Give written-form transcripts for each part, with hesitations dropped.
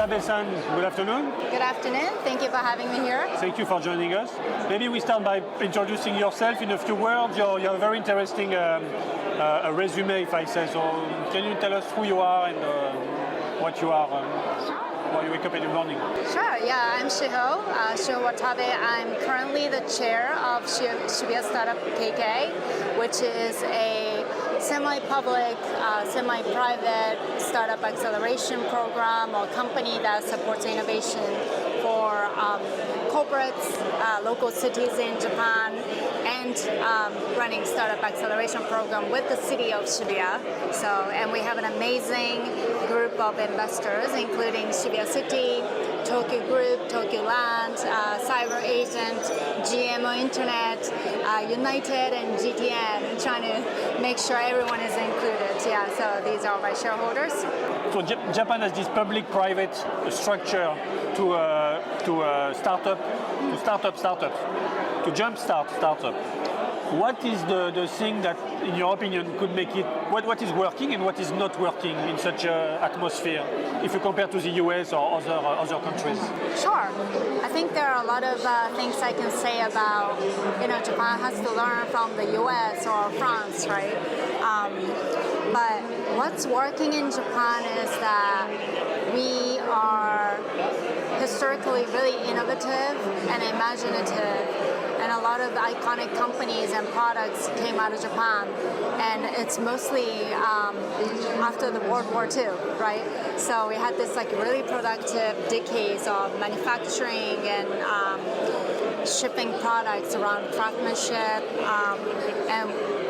Watabe-san, good afternoon. Good afternoon. Thank you for having me here. Thank you for joining us. Maybe we start by introducing yourself in a few words. You have a very interesting a resume, if I say so. Can you tell us who you are and what you are? Why you wake up in the morning? Sure, yeah, I'm Shiho, Shiho Watabe. I'm currently the chair of Shibuya Startup KK, which is a semi-public, semi-private startup acceleration program or company that supports innovation for corporates, local cities in Japan, and running startup acceleration program with the city of Shibuya. And we have an amazing group of investors, including Shibuya City, Tokyo Group, Tokyo Land, Cyber Agent, GMO Internet, United, and GTN, trying to make sure everyone is included. Yeah, so these are my shareholders. So Japan has this public-private structure to startups, to jumpstart startup. What is the thing that, in your opinion, could make it, what is working and what is not working in such an atmosphere, if you compare to the US or other countries? Sure. I think there are a lot of things I can say about, Japan has to learn from the US or France, right? But what's working in Japan is that we are historically really innovative and imaginative, and a lot of iconic companies and products came out of Japan, and it's mostly after the World War II, right? So we had this really productive decades of manufacturing and shipping products around craftsmanship,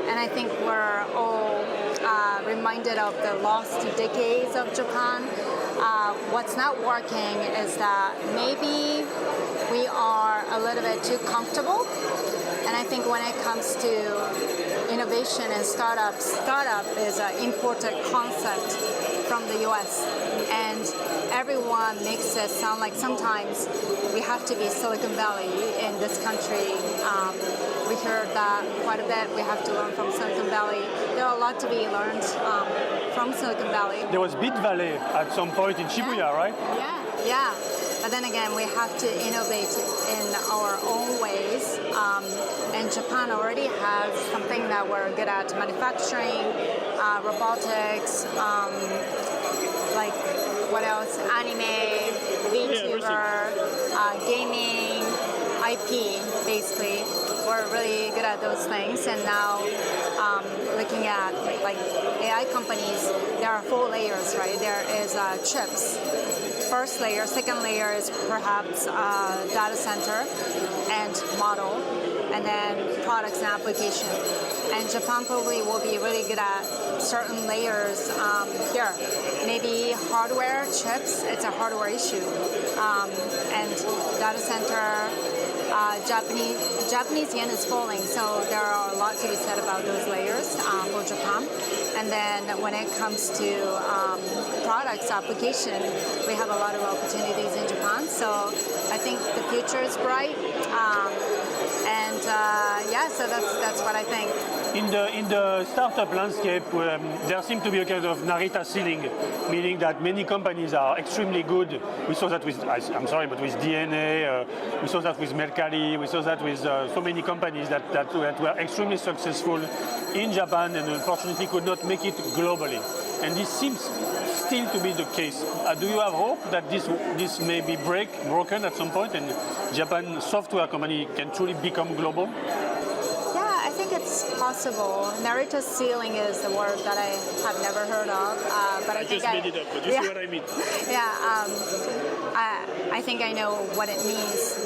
and I think we're all reminded of the lost decades of Japan. What's not working is that maybe we are a little bit too comfortable, and I think when it comes to innovation and startup is an imported concept from the US, and everyone makes it sound like sometimes we have to be Silicon Valley in this country. We heard that quite a bit. We have to learn from Silicon Valley. There are a lot to be learned from Silicon Valley. There was Bit Valley at some point in Shibuya, right? Yeah. But then again, we have to innovate in our own ways. And Japan already has something that we're good at: manufacturing, robotics, like what else? Anime, VTuber, gaming, IP, basically. We're really good at those things, and now looking at AI companies, there are 4 layers, right? There is chips. First layer, second layer is perhaps data center and model, and then products and application. And Japan probably will be really good at certain layers here. Maybe hardware, chips, it's a hardware issue. And data center, Japanese yen is falling, so there are a lot to be said about those layers for Japan. And then when it comes to products application, we have a lot of opportunities in Japan. So I think the future is bright. So that's what I think. In the startup landscape, there seems to be a kind of Narita ceiling, meaning that many companies are extremely good. We saw that with, with DNA, we saw that with Mercari, we saw that with so many companies that were extremely successful in Japan and unfortunately could not make it globally. And this seems still to be the case. Do you have hope that this may be broken at some point and Japan software company can truly become global? I think it's possible. Narita ceiling is the word that I have never heard of, but I think just made it up, but you see what I mean. I think I know what it means.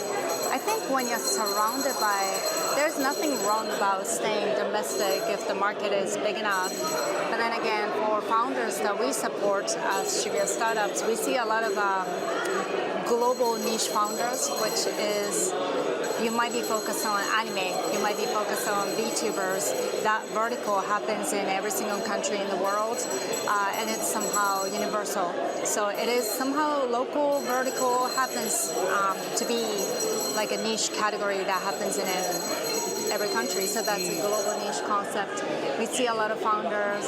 I think when you're surrounded by, there's nothing wrong about staying domestic if the market is big enough. But then again, for founders that we support as Shibuya startups, we see a lot of global niche founders, which is, you might be focused on anime, you might be focused on VTubers. That vertical happens in every single country in the world, and it's somehow universal. So it is somehow local, vertical, happens to be like a niche category that happens in every country. So that's a global niche concept. We see a lot of founders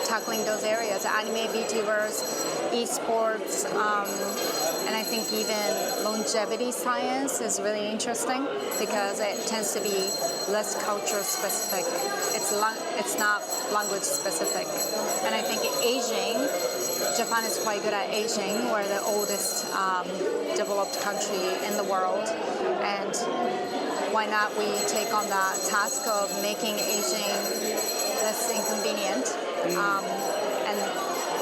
tackling those areas, anime, VTubers, esports, and I think even longevity science is really interesting because it tends to be less culture specific. It's not language specific. And I think aging, Japan is quite good at aging. We're the oldest developed country in the world. And why not we take on that task of making aging less inconvenient? And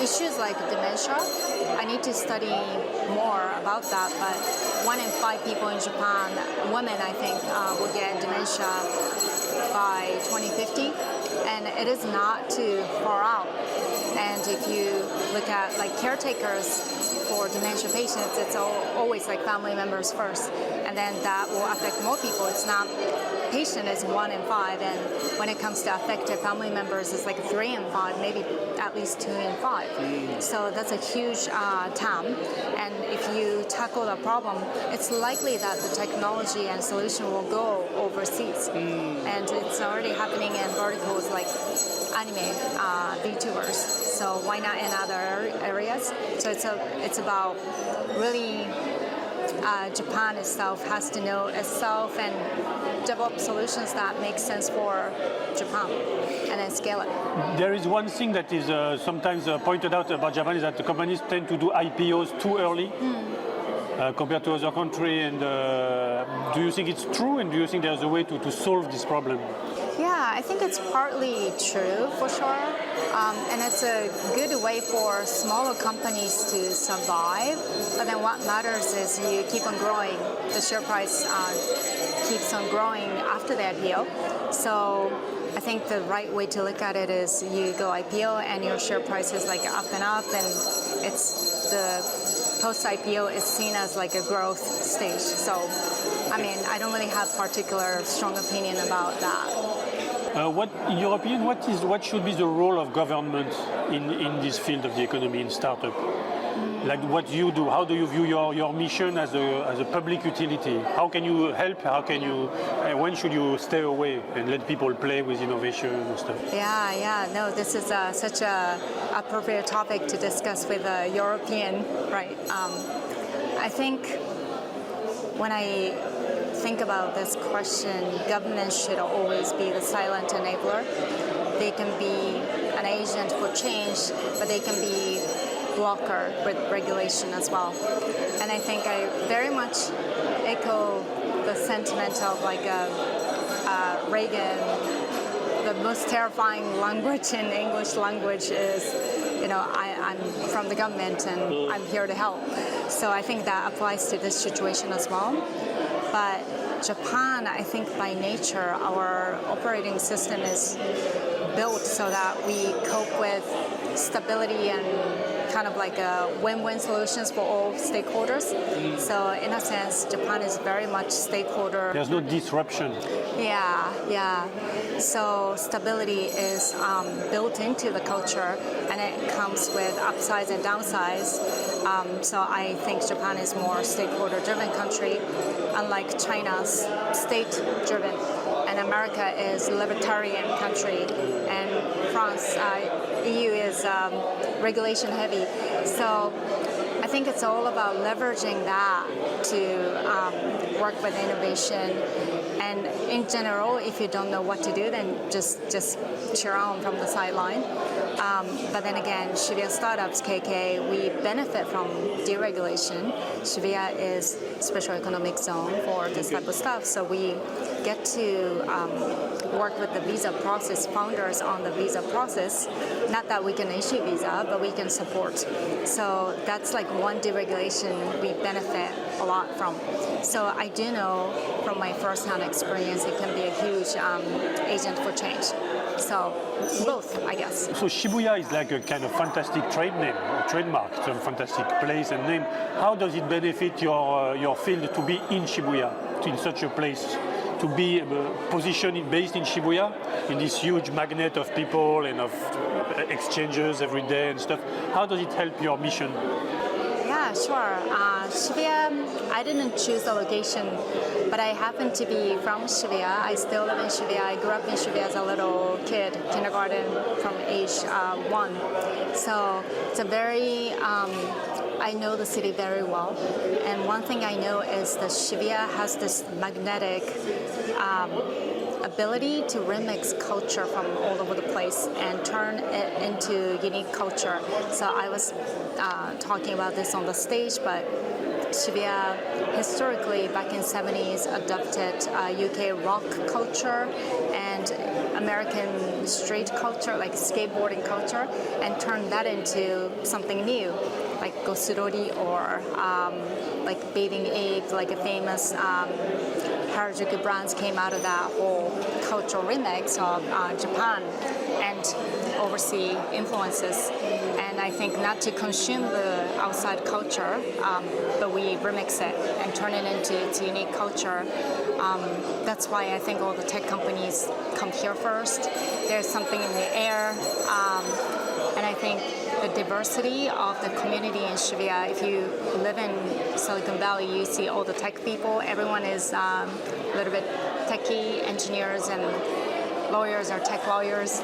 issues like dementia, I need to study more about that, but 1 in 5 people in Japan, women I think, will get dementia by 2050, and it is not too far out. And if you look at like caretakers for dementia patients, it's always like family members first, and then that will affect more people. It's not, patient is 1 in 5, and when it comes to affected family members, it's like 3 in 5, maybe at least 2 in 5. So that's a huge TAM, and if you tackle the problem, it's likely that the technology and solution will go overseas, and it's already happening in verticals like anime, VTubers. So why not in other areas? So it's about really Japan itself has to know itself and develop solutions that make sense for Japan and then scale it. There is one thing that is sometimes pointed out about Japan is that the companies tend to do IPOs too early compared to other countries. And do you think it's true? And do you think there's a way to solve this problem? Yeah, I think it's partly true for sure. And it's a good way for smaller companies to survive. But then what matters is you keep on growing. The share price keeps on growing after the IPO. So I think the right way to look at it is you go IPO and your share price is like up, and it's the post-IPO is seen as like a growth stage. So, I mean, I don't really have particular strong opinion about that. In your opinion, what should be the role of government in this field of the economy in startup? Like what you do, how do you view your mission as a public utility? How can you help? How can you? When should you stay away and let people play with innovation and stuff? Yeah. No, this is such a appropriate topic to discuss with a European, right? I think when I think about this question, government should always be the silent enabler. They can be an agent for change, but they can be blocker with regulation as well. And I think I very much echo the sentiment of like Reagan. The most terrifying language in English language is, I'm from the government and I'm here to help. So I think that applies to this situation as well. But Japan, I think by nature, our operating system is built so that we cope with stability and kind of like a win-win solutions for all stakeholders. So in a sense, Japan is very much stakeholder. There's no disruption. Yeah. So stability is built into the culture, and it comes with upsides and downsides. So I think Japan is more stakeholder-driven country, unlike China's state-driven. And America is libertarian country, and France, EU is regulation heavy. So I think it's all about leveraging that to work with innovation. And in general, if you don't know what to do, then just cheer on from the sideline. But then again, Shibuya Startups, KK, we benefit from deregulation. Shibuya is special economic zone for this type of stuff. So we get to work with the visa process founders on the visa process. Not that we can issue visa, but we can support. So that's like one deregulation we benefit a lot from. So I do know from my first-hand experience, it can be a huge agent for change. So both, I guess. So Shibuya is like a kind of fantastic trade name, or trademark. It's a fantastic place and name. How does it benefit your field to be in Shibuya, in such a place? To be positioned based in Shibuya, in this huge magnet of people and of exchanges every day and stuff. How does it help your mission? Yeah, sure. Shibuya, I didn't choose the location, but I happen to be from Shibuya. I still live in Shibuya. I grew up in Shibuya as a little kid, kindergarten from age 1. So it's a very, I know the city very well. And one thing I know is that Shibuya has this magnetic ability to remix culture from all over the place and turn it into unique culture. So I was talking about this on the stage, but Shibuya historically back in 70s adopted UK rock culture and American street culture, like skateboarding culture, and turned that into something new, like gosurori or like bathing ape, like a famous Harajuku brands came out of that whole cultural remix of Japan and overseas influences. And I think not to consume the outside culture, but we remix it and turn it into its unique culture. That's why I think all the tech companies come here first. There's something in the air. And I think the diversity of the community in Shibuya, if you live in Silicon Valley, you see all the tech people. Everyone is a little bit techie, engineers and lawyers or tech lawyers.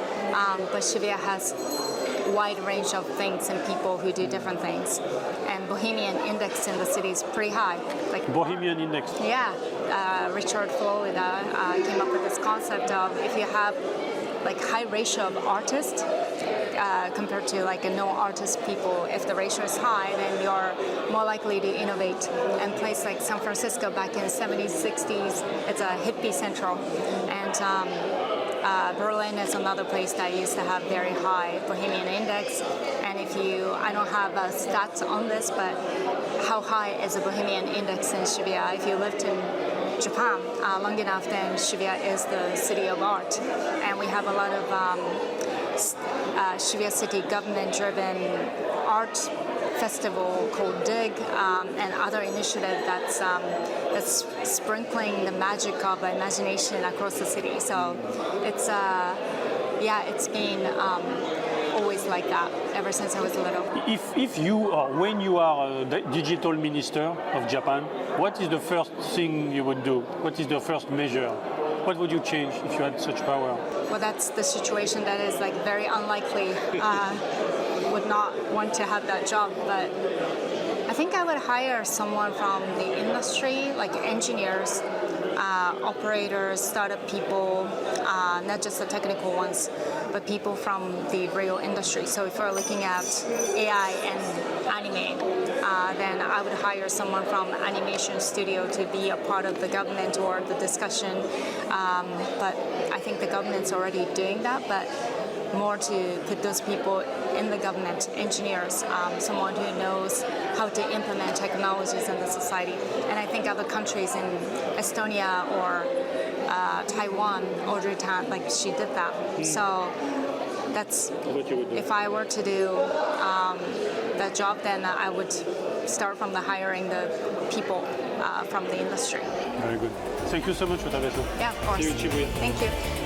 But Shibuya has a wide range of things and people who do different things. And Bohemian index in the city is pretty high. Like Bohemian index. Yeah, Richard Florida came up with this concept of if you have like high ratio of artists compared to like a no artist people, if the ratio is high, then you're more likely to innovate. And place like San Francisco back in 70s, 60s, it's a hippie central. And Berlin is another place that used to have very high Bohemian index. And if you, I don't have stats on this, but how high is the Bohemian index in Shibuya? If you lived in Japan long enough, then Shibuya is the city of art. And we have a lot of Shibuya city government-driven art festival called DIG and other initiative that's sprinkling the magic of imagination across the city. So it's it's been always like that ever since I was little. If you or when you are the digital minister of Japan, what is the first thing you would do? What is the first measure? What would you change if you had such power? Well, that's the situation that is like very unlikely. Would not want to have that job, but I think I would hire someone from the industry, like engineers, operators, startup people, not just the technical ones, but people from the real industry. So if we're looking at AI and anime, then I would hire someone from animation studio to be a part of the government or the discussion. But I think the government's already doing that, but more to put those people in the government, engineers, someone who knows how to implement technologies in the society. And I think other countries in Estonia or Taiwan, Audrey Tan, like she did that. So that's, if I were to do that job, then I would start from the hiring the people from the industry. Very good. Thank you so much, Watabe. Yeah, of course. See you in Shibuya. Thank you.